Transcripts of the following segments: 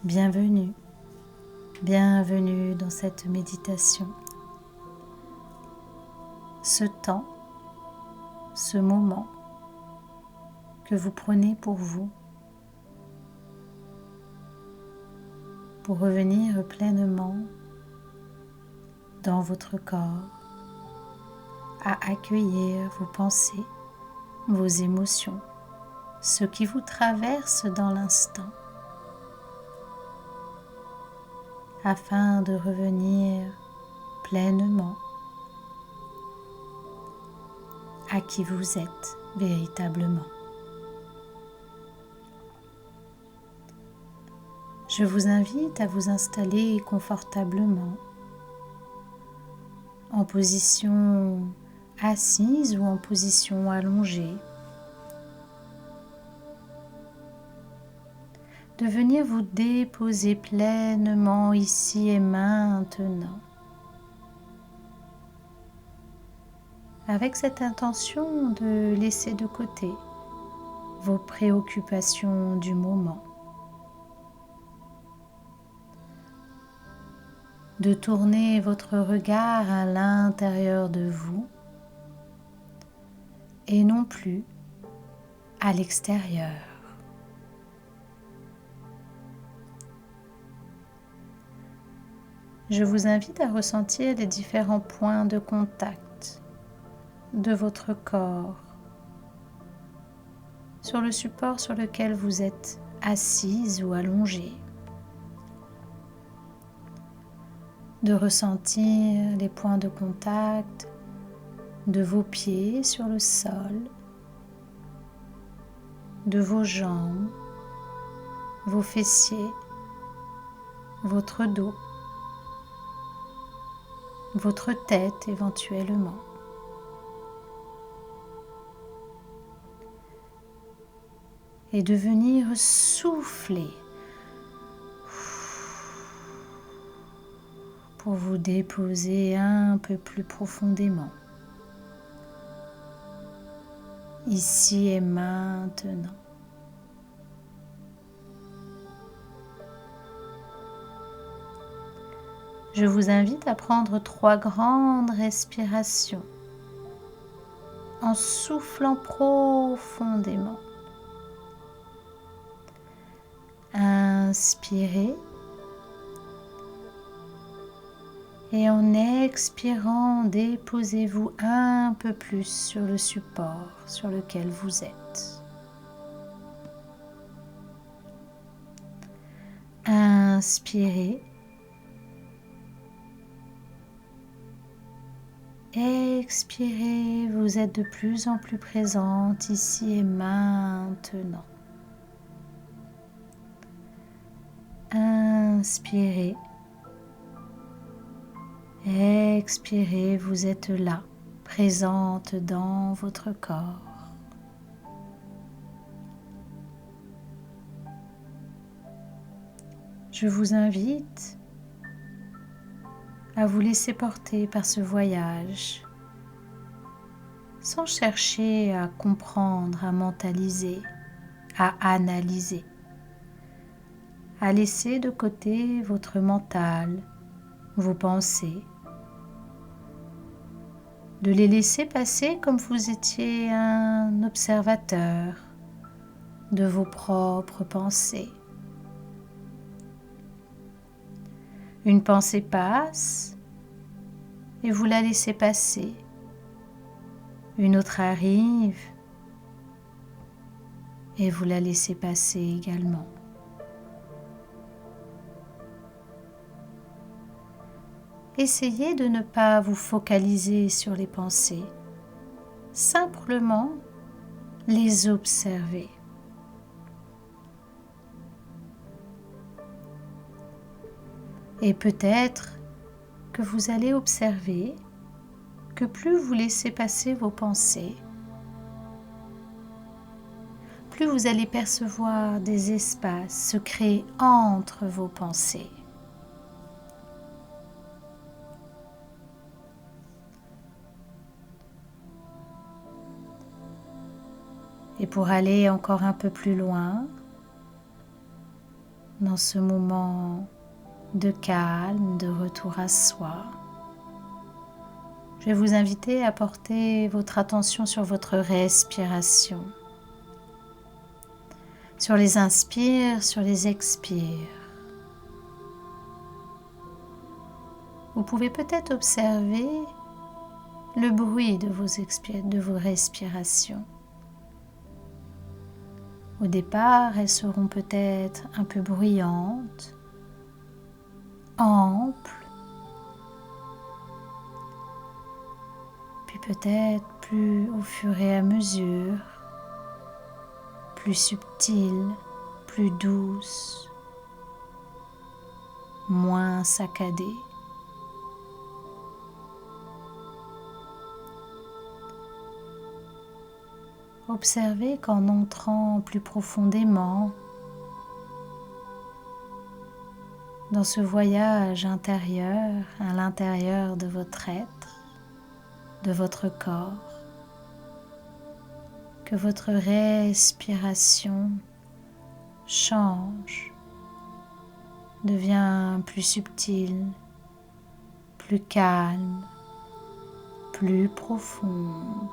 Bienvenue, bienvenue dans cette méditation. Ce temps, ce moment que vous prenez pour vous, pour revenir pleinement dans votre corps, à accueillir vos pensées, vos émotions, ce qui vous traverse dans l'instant, afin de revenir pleinement à qui vous êtes véritablement. Je vous invite à vous installer confortablement en position assise ou en position allongée, de venir vous déposer pleinement ici et maintenant, avec cette intention de laisser de côté vos préoccupations du moment, de tourner votre regard à l'intérieur de vous et non plus à l'extérieur. Je vous invite à ressentir les différents points de contact de votre corps sur le support sur lequel vous êtes assise ou allongée. De ressentir les points de contact de vos pieds sur le sol, de vos jambes, vos fessiers, votre dos, votre tête éventuellement. Et de venir souffler pour vous déposer un peu plus profondément, ici et maintenant. Je vous invite à prendre 3 grandes respirations en soufflant profondément. Inspirez et en expirant, déposez-vous un peu plus sur le support sur lequel vous êtes. Inspirez. Expirez, vous êtes de plus en plus présente ici et maintenant. Inspirez. Expirez, vous êtes là, présente dans votre corps. Je vous invite à vous laisser porter par ce voyage, sans chercher à comprendre, à mentaliser, à analyser, à laisser de côté votre mental, vos pensées, de les laisser passer comme vous étiez un observateur de vos propres pensées. Une pensée passe et vous la laissez passer. Une autre arrive et vous la laissez passer également. Essayez de ne pas vous focaliser sur les pensées, simplement les observer. Et peut-être que vous allez observer que plus vous laissez passer vos pensées, plus vous allez percevoir des espaces se créer entre vos pensées. Et pour aller encore un peu plus loin, dans ce moment de calme, de retour à soi. Je vais vous inviter à porter votre attention sur votre respiration, sur les inspires, sur les expires. Vous pouvez peut-être observer le bruit de vos respirations. Au départ, elles seront peut-être un peu bruyantes, amples, puis peut-être plus au fur et à mesure, plus subtiles, plus douces, moins saccadées. Observez qu'en entrant plus profondément dans ce voyage intérieur à l'intérieur de votre être, de votre corps, que votre respiration change, devient plus subtile, plus calme, plus profonde.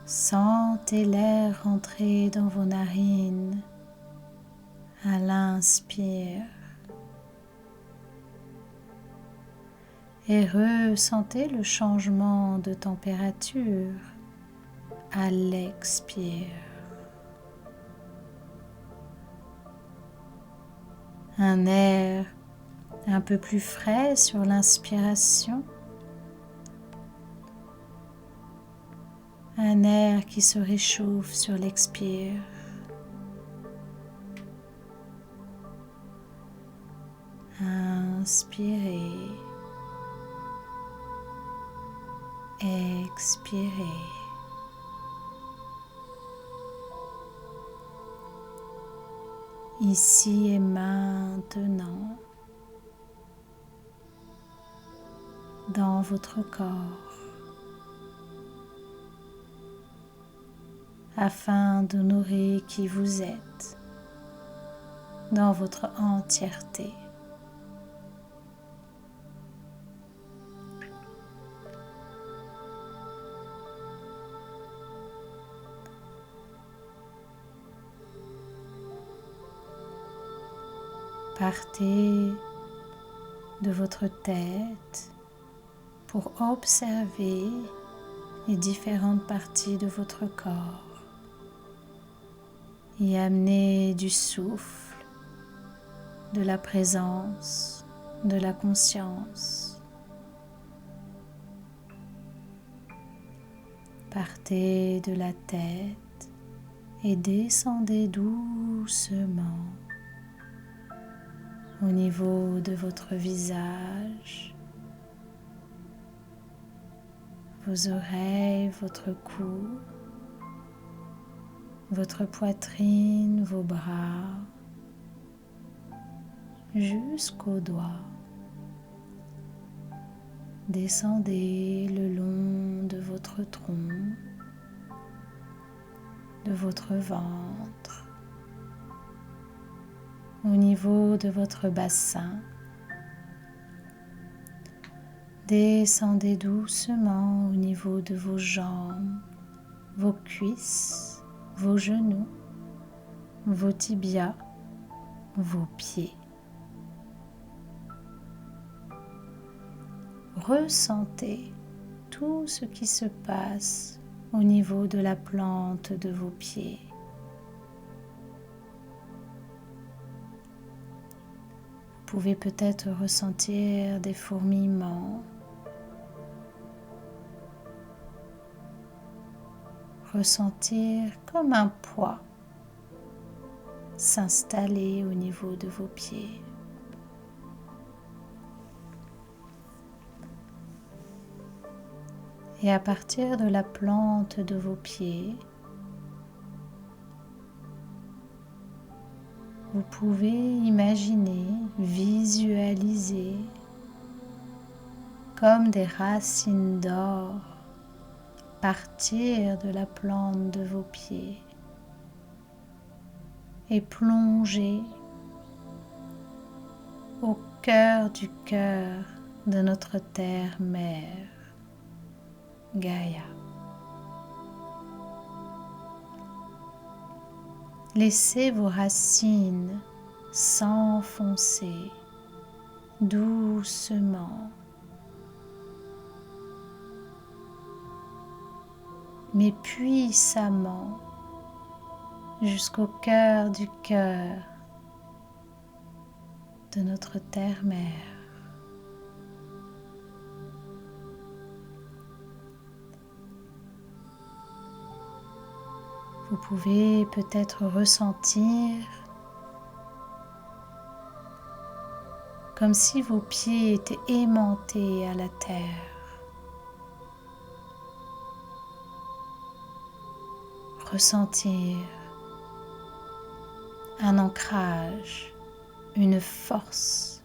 Sentez l'air entrer dans vos narines à l'inspire et ressentez le changement de température à l'expire. Un air un peu plus frais sur l'inspiration, un air qui se réchauffe sur l'expire. Inspirez, expirez. Ici et maintenant, dans votre corps, afin d'honorer qui vous êtes dans votre entièreté. Partez de votre tête pour observer les différentes parties de votre corps. Y amener du souffle, de la présence, de la conscience. Partez de la tête et descendez doucement au niveau de votre visage, vos oreilles, votre cou, votre poitrine, vos bras, jusqu'aux doigts. Descendez le long de votre tronc, de votre ventre, au niveau de votre bassin. Descendez doucement au niveau de vos jambes, vos cuisses, vos genoux, vos tibias, vos pieds. Ressentez tout ce qui se passe au niveau de la plante de vos pieds. Vous pouvez peut-être ressentir des fourmillements, ressentir comme un poids s'installer au niveau de vos pieds. Et à partir de la plante de vos pieds, vous pouvez imaginer, visualiser comme des racines d'or partir de la plante de vos pieds et plonger au cœur du cœur de notre terre-mère, Gaïa. Laissez vos racines s'enfoncer doucement, mais puissamment jusqu'au cœur du cœur de notre terre-mère. Vous pouvez peut-être ressentir comme si vos pieds étaient aimantés à la terre. Ressentir un ancrage, une force.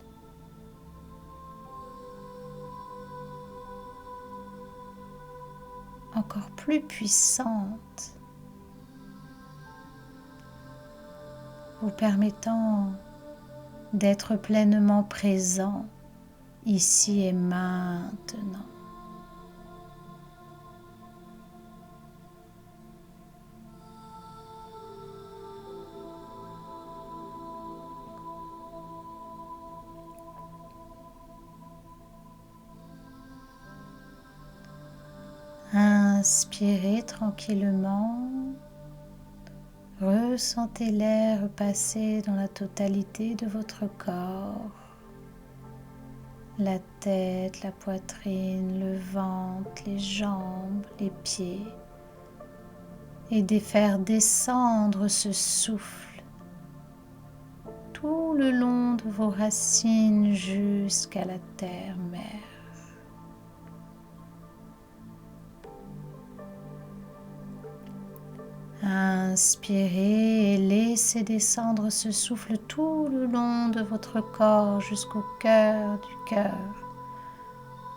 Encore plus puissante, vous permettant d'être pleinement présent ici et maintenant. Inspirez tranquillement. Ressentez l'air passer dans la totalité de votre corps. La tête, la poitrine, le ventre, les jambes, les pieds. Et de faire descendre ce souffle tout le long de vos racines jusqu'à la terre-mère. Inspirez et laissez descendre ce souffle tout le long de votre corps jusqu'au cœur du cœur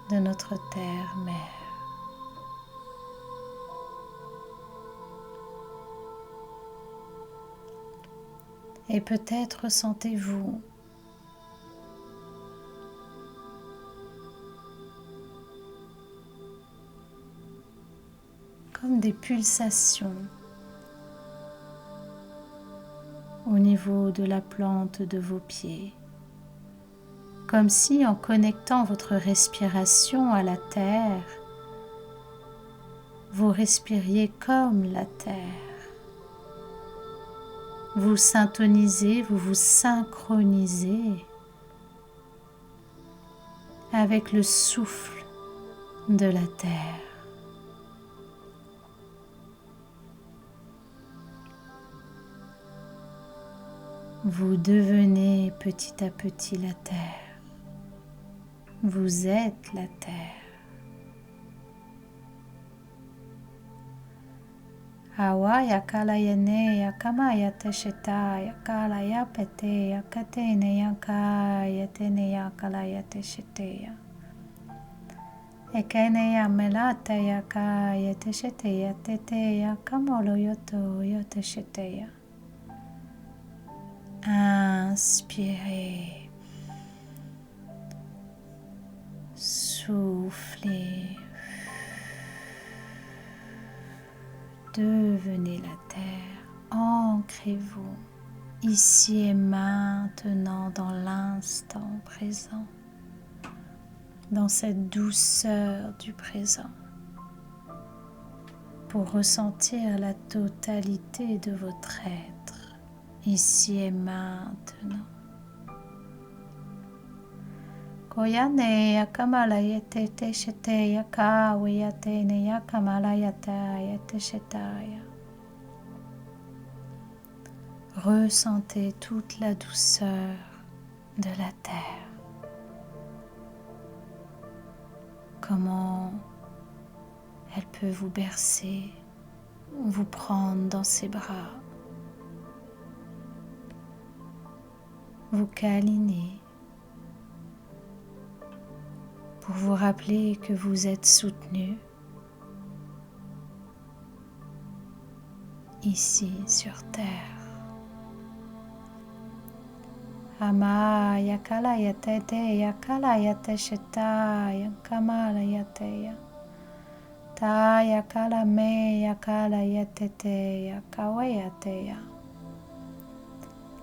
de notre terre-mère. Et peut-être ressentez-vous comme des pulsations au niveau de la plante de vos pieds, comme si en connectant votre respiration à la terre, vous respiriez comme la terre. Vous syntonisez, vous vous synchronisez avec le souffle de la terre. Vous devenez petit à petit la terre. Vous êtes la terre. Hawa yakala yane yakama yateshita yakala yapete yakatene yaka yatene yakala yateshitea. Ekene yamelata yaka yateshite yatete yakamolo yoto yoteshitea. Inspirez, soufflez, devenez la terre, ancrez-vous ici et maintenant dans l'instant présent, dans cette douceur du présent, pour ressentir la totalité de votre être. Ici et maintenant. Koyane yakamala yete teshete yaka wiyatene yakamala yata yeteshetaya. Ressentez toute la douceur de la terre. Comment elle peut vous bercer, vous prendre dans ses bras. Vous câliner pour vous rappeler que vous êtes soutenu, ici sur terre. Ama yakala yatete yakala yatesheta yakamala yateya. Ta yakala me yakala yatete yakawa yateya.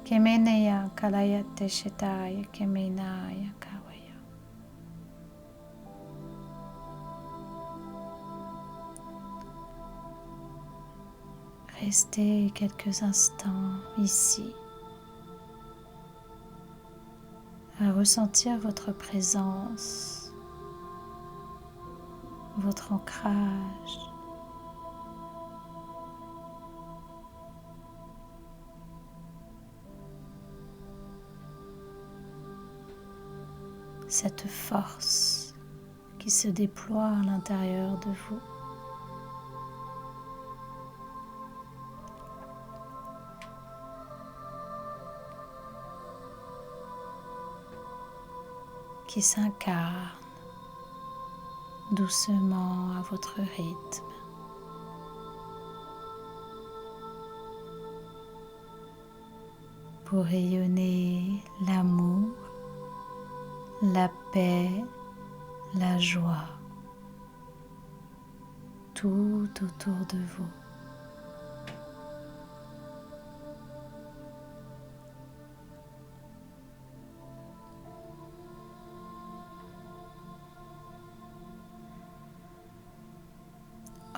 Kemeneya kala yatesheta yakemena yakawaya. Restez quelques instants ici à ressentir votre présence, votre ancrage. Cette force qui se déploie à l'intérieur de vous. Qui s'incarne doucement à votre rythme. Pour rayonner l'amour, la paix, la joie tout autour de vous.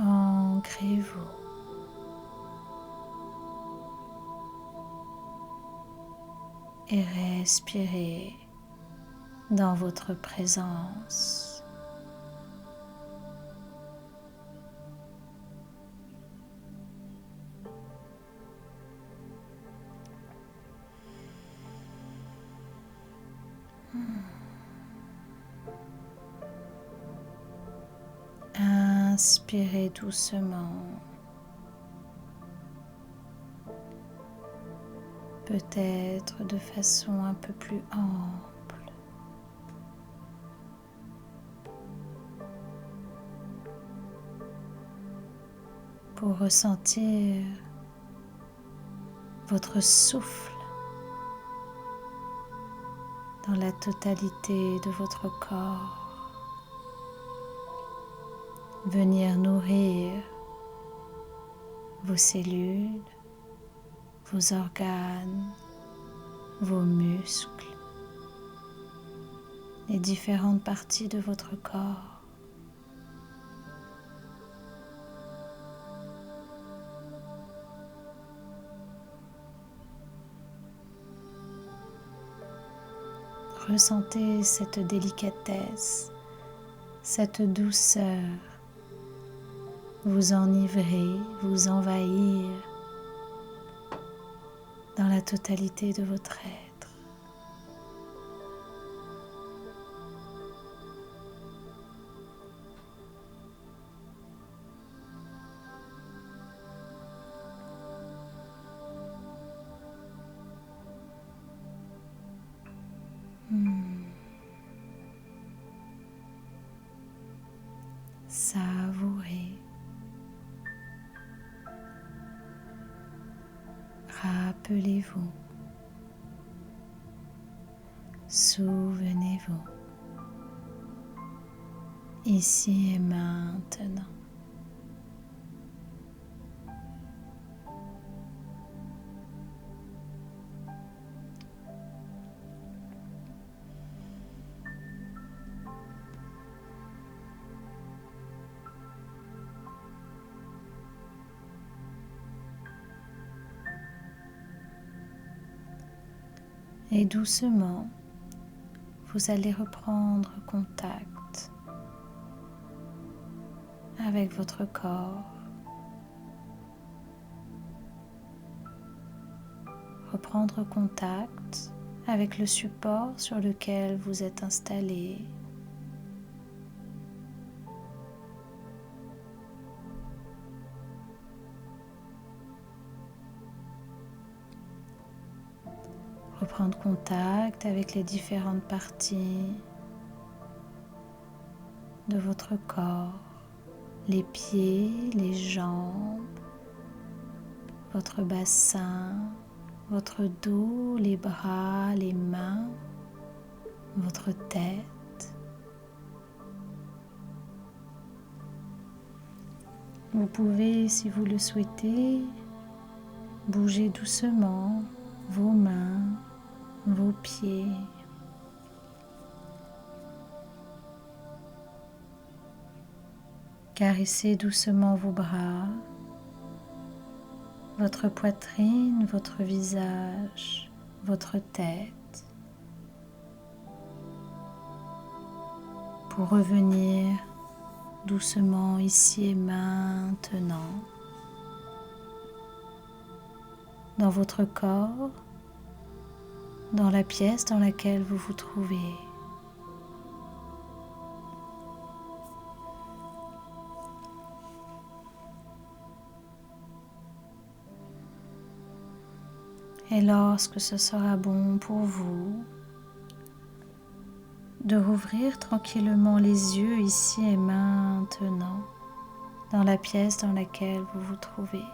Ancrez-vous. Et respirez dans votre présence. Inspirez doucement. Peut-être de façon un peu plus ample. Pour ressentir votre souffle dans la totalité de votre corps. Venir nourrir vos cellules, vos organes, vos muscles, les différentes parties de votre corps. Ressentez cette délicatesse, cette douceur, vous enivrer, vous envahir dans la totalité de votre être. Savourez. Rappelez-vous. Souvenez-vous. Ici et maintenant. Et doucement, vous allez reprendre contact avec votre corps. Reprendre contact avec le support sur lequel vous êtes installé. Reprendre contact avec les différentes parties de votre corps, les pieds, les jambes, votre bassin, votre dos, les bras, les mains, votre tête. Vous pouvez, si vous le souhaitez, bouger doucement vos mains, vos pieds. Caressez doucement vos bras, votre poitrine, votre visage, votre tête, pour revenir doucement ici et maintenant dans votre corps, dans la pièce dans laquelle vous vous trouvez. Et lorsque ce sera bon pour vous, de rouvrir tranquillement les yeux ici et maintenant, dans la pièce dans laquelle vous vous trouvez.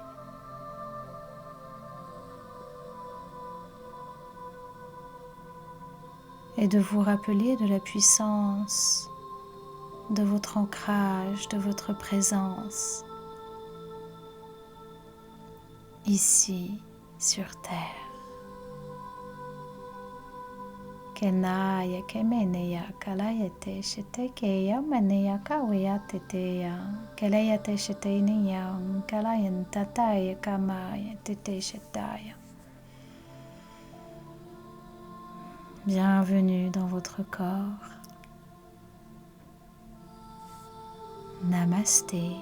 Et de vous rappeler de la puissance de votre ancrage, de votre présence ici sur Terre. Kenaya kemeneya kalayate shitekeya maneya kawaya teteya kalayate shiteneya kalayan tataya kamaya tete shetaya. Bienvenue dans votre corps. Namasté.